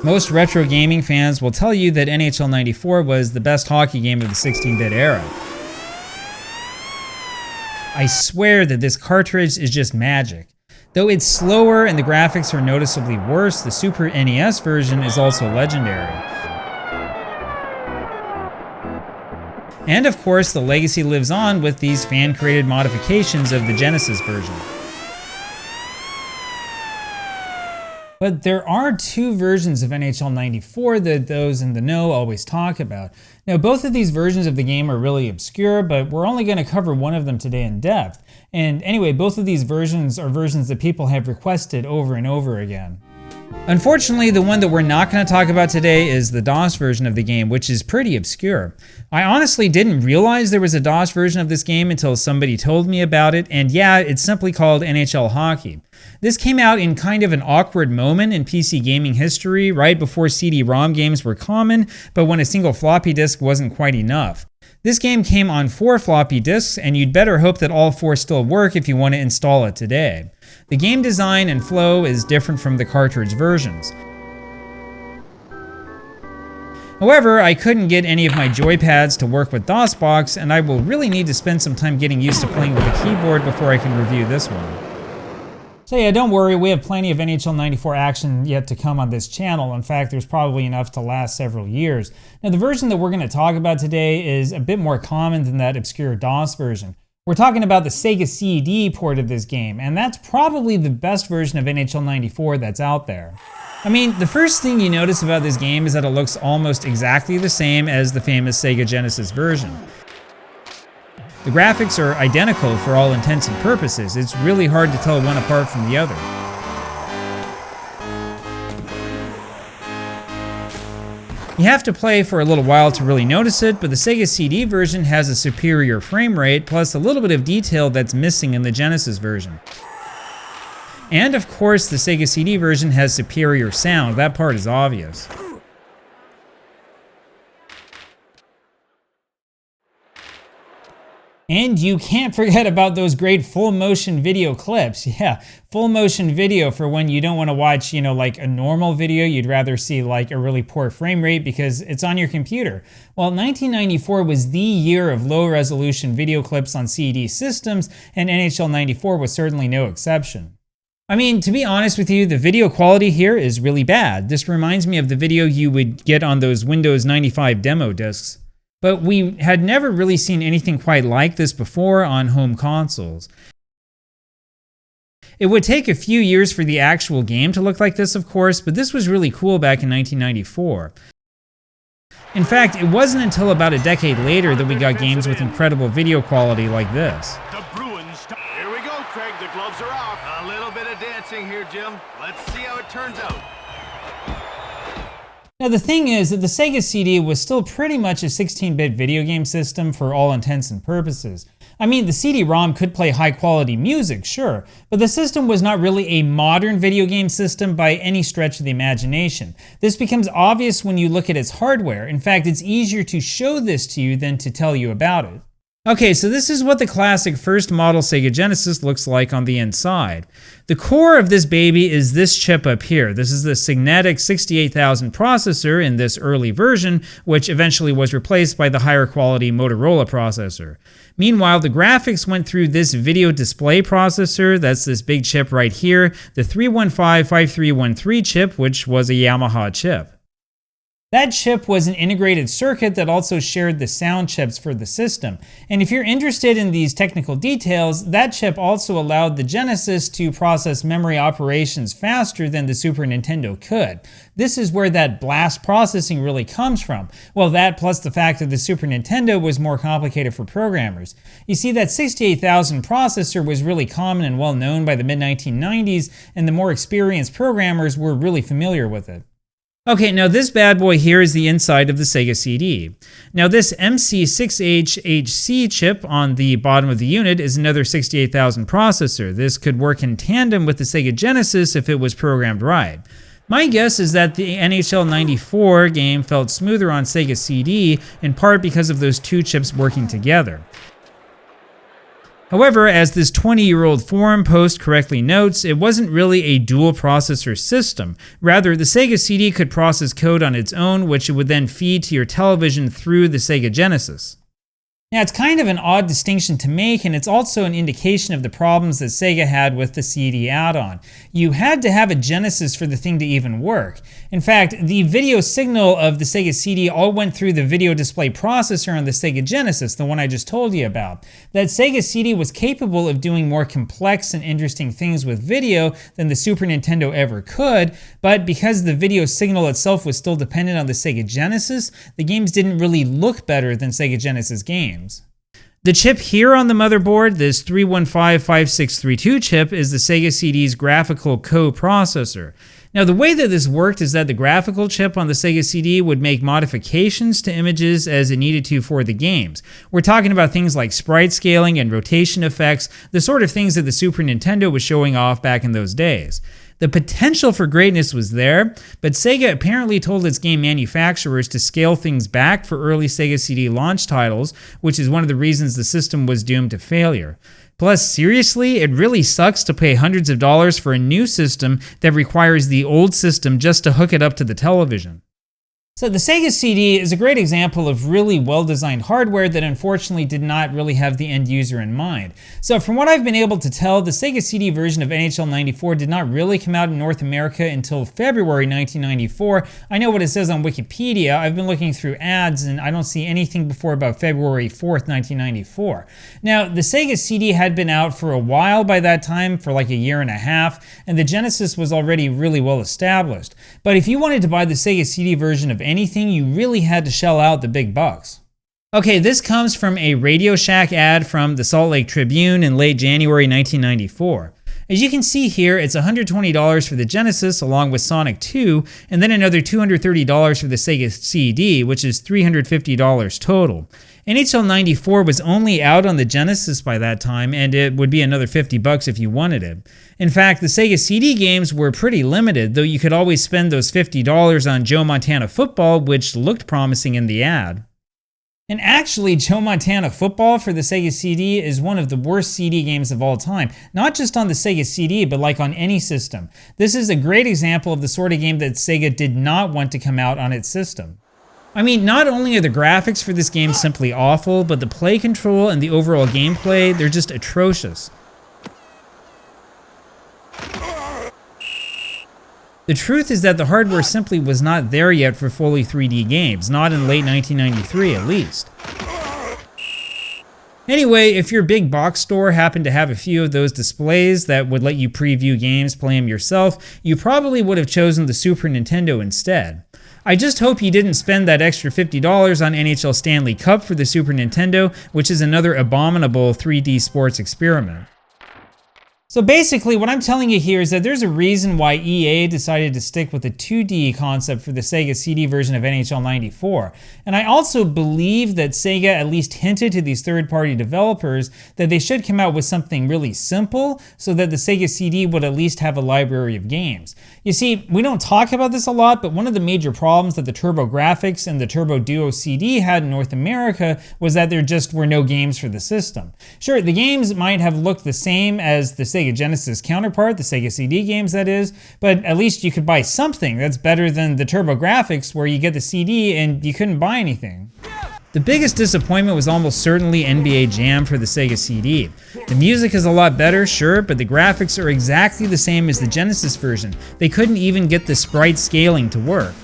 Most retro gaming fans will tell you that NHL 94 was the best hockey game of the 16-bit era. I swear that this cartridge is just magic. Though it's slower and the graphics are noticeably worse, the Super NES version is also legendary. And of course, the legacy lives on with these fan-created modifications of the Genesis version. But there are two versions of NHL 94 that those in the know always talk about. Now, both of these versions of the game are really obscure, but we're only going to cover one of them today in depth. And anyway, both of these versions are versions that people have requested over and over again. Unfortunately, the one that we're not going to talk about today is the DOS version of the game, which is pretty obscure. I honestly didn't realize there was a DOS version of this game until somebody told me about it, and yeah, it's simply called NHL Hockey. This came out in kind of an awkward moment in PC gaming history, right before CD-ROM games were common, but when a single floppy disk wasn't quite enough. This game came on 4 floppy disks, and you'd better hope that all 4 still work if you want to install it today. The game design and flow is different from the cartridge versions. However, I couldn't get any of my joypads to work with DOSBox, and I will really need to spend some time getting used to playing with a keyboard before I can review this one. So yeah, don't worry, we have plenty of NHL 94 action yet to come on this channel. In fact, there's probably enough to last several years. Now, the version that we're going to talk about today is a bit more common than that obscure DOS version. We're talking about the Sega CD port of this game, and that's probably the best version of NHL 94 that's out there. I mean, the first thing you notice about this game is that it looks almost exactly the same as the famous Sega Genesis version. The graphics are identical for all intents and purposes. It's really hard to tell one apart from the other. You have to play for a little while to really notice it, but the Sega CD version has a superior frame rate, plus a little bit of detail that's missing in the Genesis version. And of course, the Sega CD version has superior sound. That part is obvious. And you can't forget about those great full motion video clips. Yeah, full motion video for when you don't want to watch, like a normal video. You'd rather see like a really poor frame rate because it's on your computer. Well, 1994 was the year of low resolution video clips on CD systems, and NHL 94 was certainly no exception. I mean, to be honest with you, the video quality here is really bad. This reminds me of the video you would get on those Windows 95 demo discs. But we had never really seen anything quite like this before on home consoles. It would take a few years for the actual game to look like this, of course, but this was really cool back in 1994. In fact, it wasn't until about a decade later that we got games with incredible video quality like this. The Bruins. Here we go, Craig. The gloves are off. A little bit of dancing here, Jim. Let's see how it turns out. Now the thing is that the Sega CD was still pretty much a 16-bit video game system for all intents and purposes. I mean, the CD-ROM could play high-quality music, sure, but the system was not really a modern video game system by any stretch of the imagination. This becomes obvious when you look at its hardware. In fact, it's easier to show this to you than to tell you about it. Okay, so this is what the classic first model Sega Genesis looks like on the inside. The core of this baby is this chip up here. This is the Signetic 68000 processor in this early version, which eventually was replaced by the higher quality Motorola processor. Meanwhile, the graphics went through this video display processor, that's this big chip right here, the 315-5313 chip, which was a Yamaha chip. That chip was an integrated circuit that also shared the sound chips for the system. And if you're interested in these technical details, that chip also allowed the Genesis to process memory operations faster than the Super Nintendo could. This is where that blast processing really comes from. Well, that plus the fact that the Super Nintendo was more complicated for programmers. You see, that 68000 processor was really common and well known by the mid-1990s, and the more experienced programmers were really familiar with it. Okay, now this bad boy here is the inside of the Sega CD. Now this MC6HHC chip on the bottom of the unit is another 68000 processor. This could work in tandem with the Sega Genesis if it was programmed right. My guess is that the NHL 94 game felt smoother on Sega CD, in part because of those two chips working together. However, as this 20-year-old forum post correctly notes, it wasn't really a dual processor system. Rather, the Sega CD could process code on its own, which it would then feed to your television through the Sega Genesis. Now, it's kind of an odd distinction to make, and it's also an indication of the problems that Sega had with the CD add-on. You had to have a Genesis for the thing to even work. In fact, the video signal of the Sega CD all went through the video display processor on the Sega Genesis, the one I just told you about. That Sega CD was capable of doing more complex and interesting things with video than the Super Nintendo ever could, but because the video signal itself was still dependent on the Sega Genesis, the games didn't really look better than Sega Genesis games. The chip here on the motherboard, this 3155632 chip, is the Sega CD's graphical co-processor. Now, the way that this worked is that the graphical chip on the Sega CD would make modifications to images as it needed to for the games. We're talking about things like sprite scaling and rotation effects, the sort of things that the Super Nintendo was showing off back in those days. The potential for greatness was there, but Sega apparently told its game manufacturers to scale things back for early Sega CD launch titles, which is one of the reasons the system was doomed to failure. Plus, seriously, it really sucks to pay hundreds of dollars for a new system that requires the old system just to hook it up to the television. So the Sega CD is a great example of really well-designed hardware that unfortunately did not really have the end user in mind. So from what I've been able to tell, the Sega CD version of NHL 94 did not really come out in North America until February 1994. I know what it says on Wikipedia. I've been looking through ads and I don't see anything before about February 4th, 1994. Now, the Sega CD had been out for a while by that time, for like a year and a half, and the Genesis was already really well established. But if you wanted to buy the Sega CD version of anything, you really had to shell out the big bucks. Okay, this comes from a Radio Shack ad from the Salt Lake Tribune in late January 1994. As you can see here, it's $120 for the Genesis along with Sonic 2, and then another $230 for the Sega CD, which is $350 total. NHL 94 was only out on the Genesis by that time, and it would be another $50 if you wanted it. In fact, the Sega CD games were pretty limited, though you could always spend those $50 on Joe Montana Football, which looked promising in the ad. And actually, Joe Montana Football for the Sega CD is one of the worst CD games of all time. Not just on the Sega CD, but like on any system. This is a great example of the sort of game that Sega did not want to come out on its system. I mean, not only are the graphics for this game simply awful, but the play control and the overall gameplay, they're just atrocious. The truth is that the hardware simply was not there yet for fully 3D games, not in late 1993 at least. Anyway, if your big box store happened to have a few of those displays that would let you preview games, play them yourself, you probably would have chosen the Super Nintendo instead. I just hope you didn't spend that extra $50 on NHL Stanley Cup for the Super Nintendo, which is another abominable 3D sports experiment. So basically, what I'm telling you here is that there's a reason why EA decided to stick with the 2D concept for the Sega CD version of NHL 94. And I also believe that Sega at least hinted to these third-party developers that they should come out with something really simple so that the Sega CD would at least have a library of games. You see, we don't talk about this a lot, but one of the major problems that the TurboGrafx and the Turbo Duo CD had in North America was that there just were no games for the system. Sure, the games might have looked the same as the Sega Genesis counterpart, the Sega CD games that is, but at least you could buy something that's better than the TurboGrafx where you get the CD and you couldn't buy anything. The biggest disappointment was almost certainly NBA Jam for the Sega CD. The music is a lot better, sure, but the graphics are exactly the same as the Genesis version. They couldn't even get the sprite scaling to work.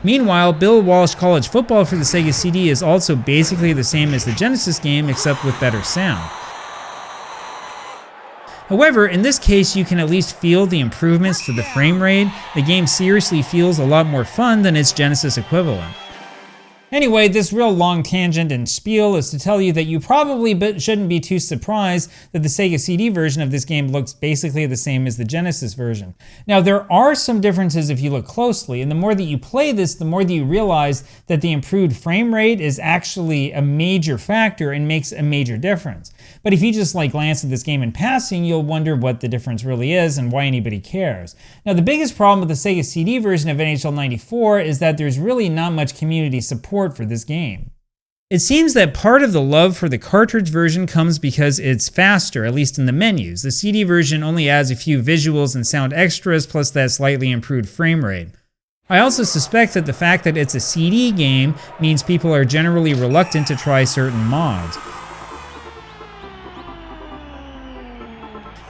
Meanwhile, Bill Walsh College Football for the Sega CD is also basically the same as the Genesis game except with better sound. However, in this case, you can at least feel the improvements to the frame rate. The game seriously feels a lot more fun than its Genesis equivalent. Anyway, this real long tangent and spiel is to tell you that you probably shouldn't be too surprised that the Sega CD version of this game looks basically the same as the Genesis version. Now, there are some differences if you look closely, and the more that you play this, the more that you realize that the improved frame rate is actually a major factor and makes a major difference. But if you just glance at this game in passing, you'll wonder what the difference really is and why anybody cares. Now, the biggest problem with the Sega CD version of NHL 94 is that there's really not much community support for this game. It seems that part of the love for the cartridge version comes because it's faster, at least in the menus. The CD version only adds a few visuals and sound extras, plus that slightly improved frame rate. I also suspect that the fact that it's a CD game means people are generally reluctant to try certain mods.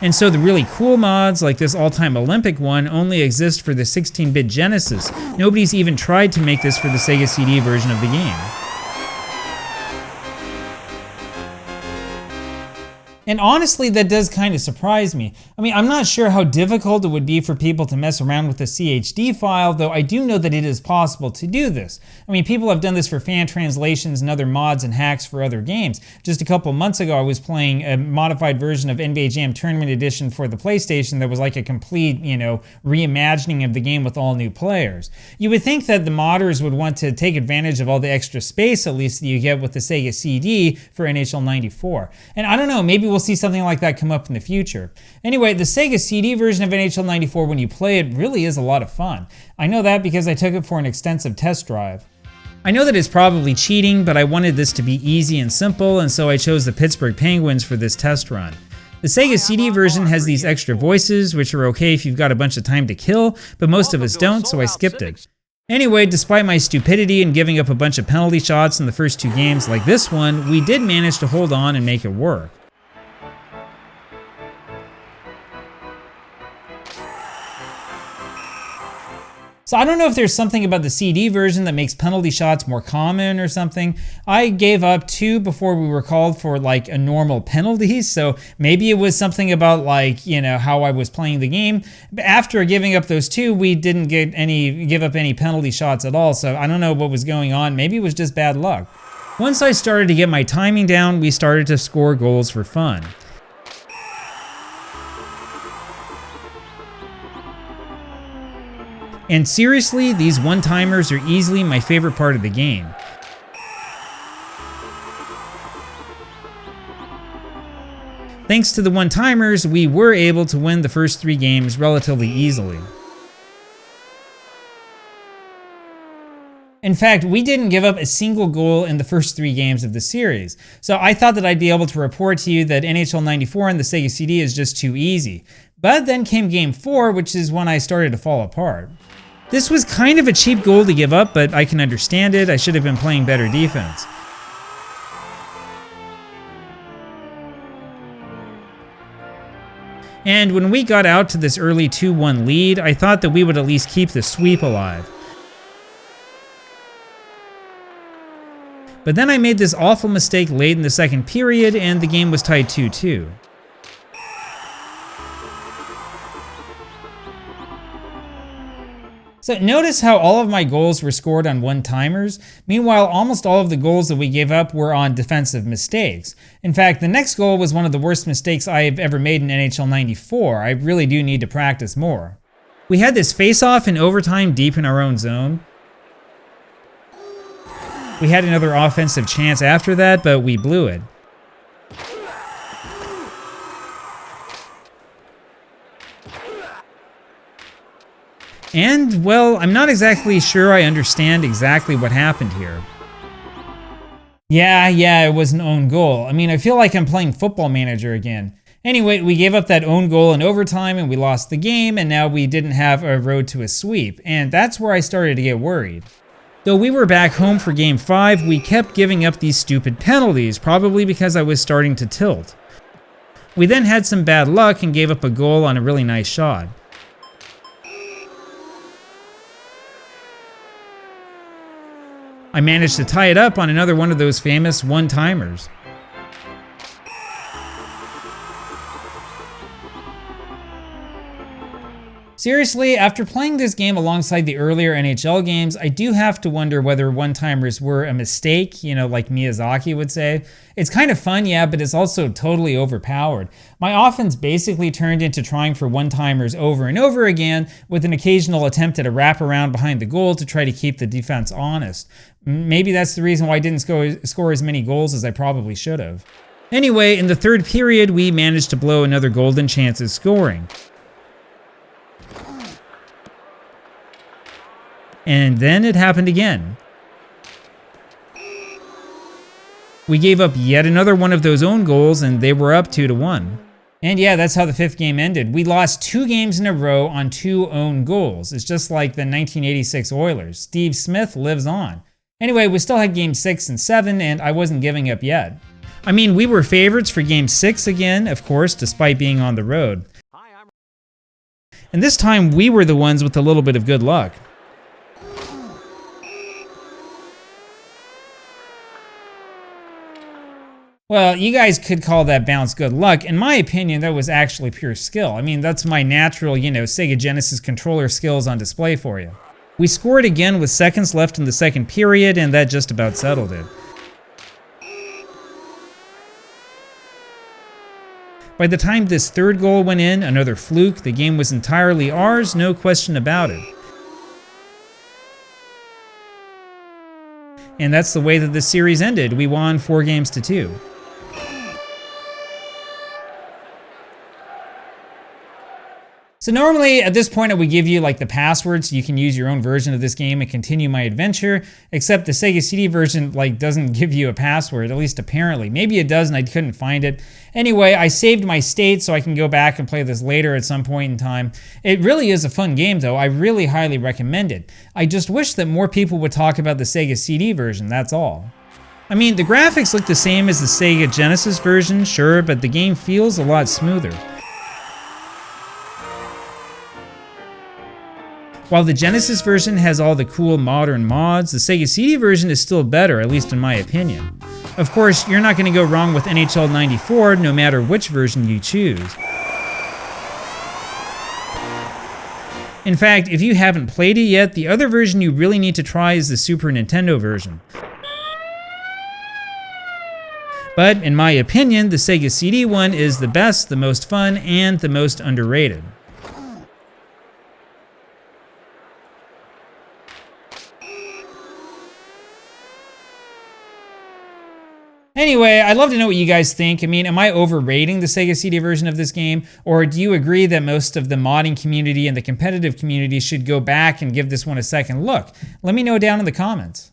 And so the really cool mods, like this all-time Olympic one, only exist for the 16-bit Genesis. Nobody's even tried to make this for the Sega CD version of the game. And honestly, that does kind of surprise me. I mean, I'm not sure how difficult it would be for people to mess around with the CHD file, though I do know that it is possible to do this. I mean, people have done this for fan translations and other mods and hacks for other games. Just a couple months ago, I was playing a modified version of NBA Jam Tournament Edition for the PlayStation that was like a complete, reimagining of the game with all new players. You would think that the modders would want to take advantage of all the extra space, at least, that you get with the Sega CD for NHL 94. And I don't know, maybe we'll see something like that come up in the future. Anyway, the Sega CD version of NHL 94, when you play it, really is a lot of fun. I know that because I took it for an extensive test drive. I know that it's probably cheating, but I wanted this to be easy and simple, and so I chose the Pittsburgh Penguins for this test run. The Sega CD version has these extra voices, which are okay if you've got a bunch of time to kill, but most of us don't, so I skipped it. Anyway, despite my stupidity and giving up a bunch of penalty shots in the first two games like this one, we did manage to hold on and make it work. So I don't know if there's something about the CD version that makes penalty shots more common or something. I gave up 2 before we were called for like a normal penalty, so maybe it was something about how I was playing the game. But after giving up those 2, we didn't give up any penalty shots at all, so I don't know what was going on. Maybe it was just bad luck. Once I started to get my timing down, we started to score goals for fun. And seriously, these one-timers are easily my favorite part of the game. Thanks to the one-timers, we were able to win the first 3 games relatively easily. In fact, we didn't give up a single goal in the first 3 games of the series. So I thought that I'd be able to report to you that NHL 94 and the Sega CD is just too easy. But then came Game 4, which is when I started to fall apart. This was kind of a cheap goal to give up, but I can understand it. I should have been playing better defense. And when we got out to this early 2-1 lead, I thought that we would at least keep the sweep alive. But then I made this awful mistake late in the second period, and the game was tied 2-2. So notice how all of my goals were scored on one-timers. Meanwhile, almost all of the goals that we gave up were on defensive mistakes. In fact, the next goal was one of the worst mistakes I have ever made in NHL 94. I really do need to practice more. We had this face-off in overtime deep in our own zone. We had another offensive chance after that, but we blew it. And, well, I'm not exactly sure I understand exactly what happened here. Yeah, it was an own goal. I mean, I feel like I'm playing Football Manager again. Anyway, we gave up that own goal in overtime and we lost the game, and now we didn't have a road to a sweep, and that's where I started to get worried. Though we were back home for Game 5, we kept giving up these stupid penalties, probably because I was starting to tilt. We then had some bad luck and gave up a goal on a really nice shot. I managed to tie it up on another one of those famous one-timers. Seriously, after playing this game alongside the earlier NHL games, I do have to wonder whether one-timers were a mistake, like Miyazaki would say. It's kind of fun, yeah, but it's also totally overpowered. My offense basically turned into trying for one-timers over and over again, with an occasional attempt at a wraparound behind the goal to try to keep the defense honest. Maybe that's the reason why I didn't score as many goals as I probably should have. Anyway, in the third period, we managed to blow another golden chance at scoring. And then it happened again. We gave up yet another one of those own goals, and they were up 2-1. And yeah, that's how the 5th game ended. We lost 2 games in a row on 2 own goals. It's just like the 1986 Oilers. Steve Smith lives on. Anyway, we still had games 6 and 7, and I wasn't giving up yet. I mean, we were favorites for game 6 again, of course, despite being on the road. And this time, we were the ones with a little bit of good luck. Well, you guys could call that bounce good luck. In my opinion, that was actually pure skill. I mean, that's my natural, Sega Genesis controller skills on display for you. We scored again with seconds left in the second period, and that just about settled it. By the time this 3rd goal went in, another fluke, the game was entirely ours, no question about it. And that's the way that this series ended. We won 4-2. So normally at this point I would give you like the password so you can use your own version of this game and continue my adventure, except the Sega CD version like doesn't give you a password, at least apparently. Maybe it does and I couldn't find it. Anyway, I saved my state so I can go back and play this later at some point in time. It really is a fun game though. I really highly recommend it. I just wish that more people would talk about the Sega CD version, that's all. I mean, the graphics look the same as the Sega Genesis version, sure, but the game feels a lot smoother. While the Genesis version has all the cool modern mods, the Sega CD version is still better, at least in my opinion. Of course, you're not going to go wrong with NHL 94 no matter which version you choose. In fact, if you haven't played it yet, the other version you really need to try is the Super Nintendo version. But in my opinion, the Sega CD one is the best, the most fun, and the most underrated. Anyway, I'd love to know what you guys think. I mean, am I overrating the Sega CD version of this game? Or do you agree that most of the modding community and the competitive community should go back and give this one a second look? Let me know down in the comments.